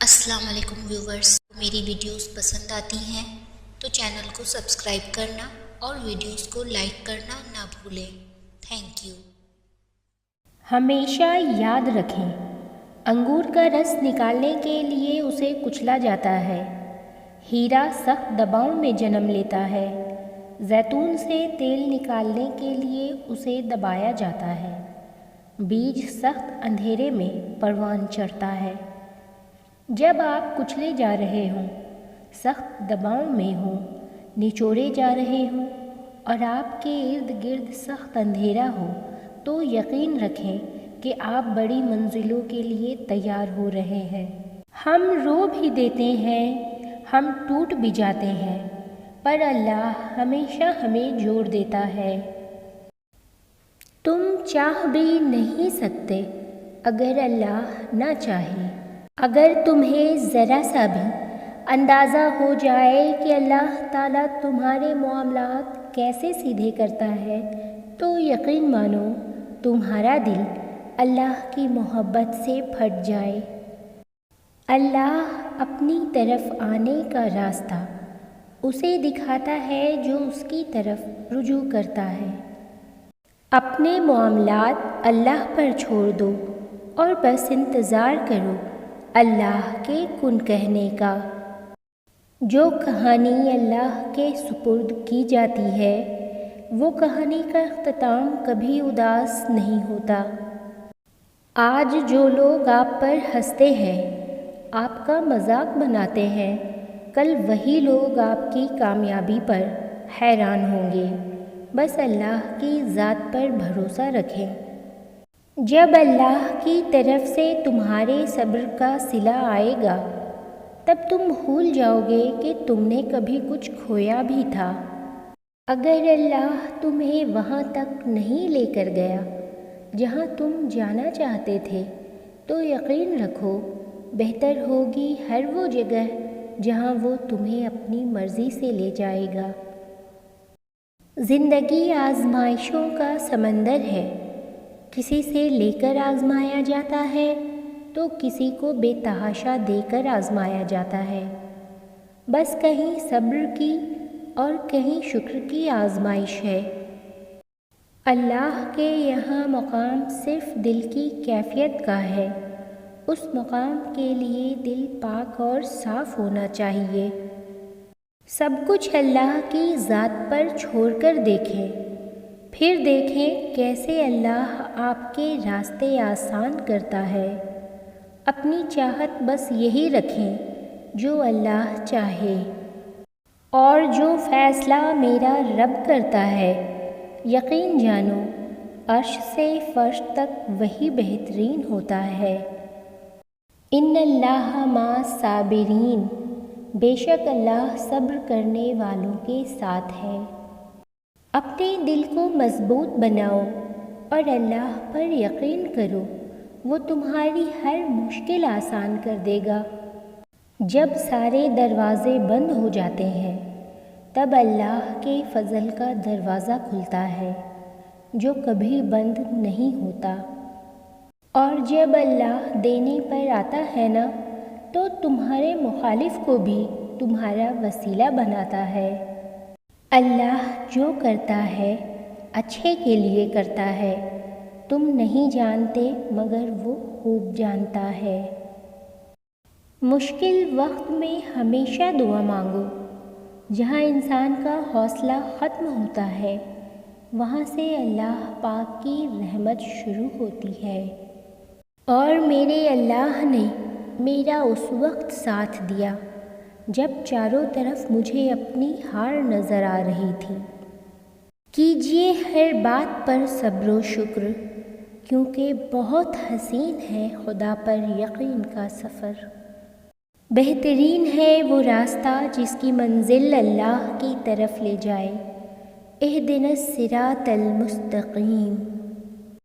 السلام علیکم ویورز، میری ویڈیوز پسند آتی ہیں تو چینل کو سبسکرائب کرنا اور ویڈیوز کو لائک کرنا نہ بھولیں۔ Thank you. ہمیشہ یاد رکھیں، انگور کا رس نکالنے کے لیے اسے کچلا جاتا ہے، ہیرا سخت دباؤ میں جنم لیتا ہے، زیتون سے تیل نکالنے کے لیے اسے دبایا جاتا ہے، بیج سخت اندھیرے میں پروان چڑھتا ہے۔ جب آپ کچلے جا رہے ہوں، سخت دباؤ میں ہوں، نچوڑے جا رہے ہوں اور آپ کے ارد گرد سخت اندھیرا ہو تو یقین رکھیں کہ آپ بڑی منزلوں کے لیے تیار ہو رہے ہیں۔ ہم رو بھی دیتے ہیں، ہم ٹوٹ بھی جاتے ہیں، پر اللہ ہمیشہ ہمیں جوڑ دیتا ہے۔ تم چاہ بھی نہیں سکتے اگر اللہ نہ چاہے۔ اگر تمہیں ذرا سا بھی اندازہ ہو جائے کہ اللہ تعالیٰ تمہارے معاملات کیسے سیدھے کرتا ہے تو یقین مانو تمہارا دل اللہ کی محبت سے پھٹ جائے۔ اللہ اپنی طرف آنے کا راستہ اسے دکھاتا ہے جو اس کی طرف رجوع کرتا ہے۔ اپنے معاملات اللہ پر چھوڑ دو اور بس انتظار کرو اللہ کے کن کہنے کا۔ جو کہانی اللہ کے سپرد کی جاتی ہے وہ کہانی کا اختتام کبھی اداس نہیں ہوتا۔ آج جو لوگ آپ پر ہنستے ہیں، آپ کا مذاق بناتے ہیں، کل وہی لوگ آپ کی کامیابی پر حیران ہوں گے۔ بس اللہ کی ذات پر بھروسہ رکھیں۔ جب اللہ کی طرف سے تمہارے صبر کا صلہ آئے گا تب تم بھول جاؤ گے کہ تم نے کبھی کچھ کھویا بھی تھا۔ اگر اللہ تمہیں وہاں تک نہیں لے کر گیا جہاں تم جانا چاہتے تھے تو یقین رکھو بہتر ہوگی ہر وہ جگہ جہاں وہ تمہیں اپنی مرضی سے لے جائے گا۔ زندگی آزمائشوں کا سمندر ہے، کسی سے لے کر آزمایا جاتا ہے تو کسی کو بے تحاشا دے کر آزمایا جاتا ہے۔ بس کہیں صبر کی اور کہیں شکر کی آزمائش ہے۔ اللہ کے یہاں مقام صرف دل کی کیفیت کا ہے، اس مقام کے لیے دل پاک اور صاف ہونا چاہیے۔ سب کچھ اللہ کی ذات پر چھوڑ کر دیکھیں، پھر دیکھیں کیسے اللہ آپ کے راستے آسان کرتا ہے۔ اپنی چاہت بس یہی رکھیں جو اللہ چاہے، اور جو فیصلہ میرا رب کرتا ہے یقین جانو عرش سے فرش تک وہی بہترین ہوتا ہے۔ ان اللہ مع الصابرین، بے شک اللہ صبر کرنے والوں کے ساتھ ہے۔ اپنے دل کو مضبوط بناؤ اور اللہ پر یقین کرو، وہ تمہاری ہر مشکل آسان کر دے گا۔ جب سارے دروازے بند ہو جاتے ہیں تب اللہ کے فضل کا دروازہ کھلتا ہے جو کبھی بند نہیں ہوتا، اور جب اللہ دینے پر آتا ہے نا تو تمہارے مخالف کو بھی تمہارا وسیلہ بناتا ہے۔ اللہ جو کرتا ہے اچھے کے لیے کرتا ہے، تم نہیں جانتے مگر وہ خوب جانتا ہے۔ مشکل وقت میں ہمیشہ دعا مانگو۔ جہاں انسان کا حوصلہ ختم ہوتا ہے وہاں سے اللہ پاک کی رحمت شروع ہوتی ہے۔ اور میرے اللہ نے میرا اس وقت ساتھ دیا جب چاروں طرف مجھے اپنی ہار نظر آ رہی تھی۔ کیجیے ہر بات پر صبر و شکر، کیونکہ بہت حسین ہے خدا پر یقین کا سفر۔ بہترین ہے وہ راستہ جس کی منزل اللہ کی طرف لے جائے۔ اہدنا الصراط المستقیم۔